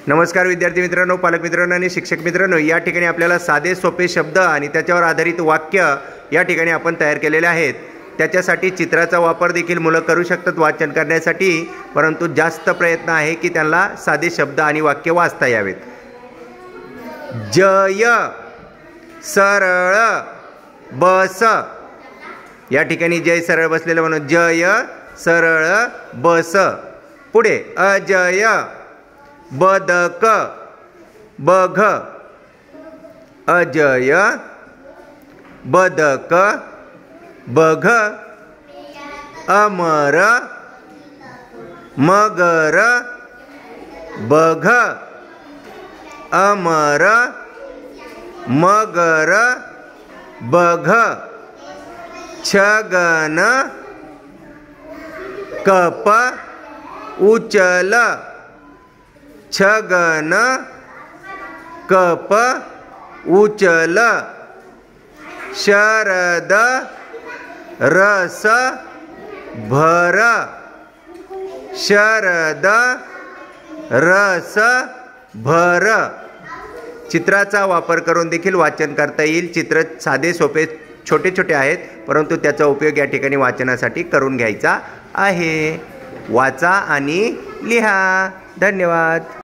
नमस्कार विद्यार्थी मित्रांनो, पालक मित्रांनो आणि शिक्षक मित्रांनो, या ठिकाणी आपल्याला साधे सोपे शब्द आणि त्याच्यावर आधारित वाक्य या ठिकाणी आपण तयार केलेले आहेत। त्याच्यासाठी चित्राचा वापर देखील मुलं करू शकतात वाचन करण्यासाठी, परंतु जास्त प्रयत्न आहे की त्यांना साधे शब्द आणि वाक्य वाचता यावेत। जय सरळ बस, या ठिकाणी जय सरळ बसलेलं म्हणून जय सरळ बस। पुढे अजय बदक बघ, अजय बदक बघ। अमर मगर बघ, अमर मगर बघ। छगन कप उचल, छगन कप उचल। शरद रस भर, शरद रस भर। चित्राचा वापर करून देखील वाचन करता येईल। चित्र साधे सोपे छोटे छोटे आहेत, परंतु त्याचा उपयोग या ठिकाणी वाचनासाठी करून घ्यायचा आहे। वाचा आणि लिहा। धन्यवाद।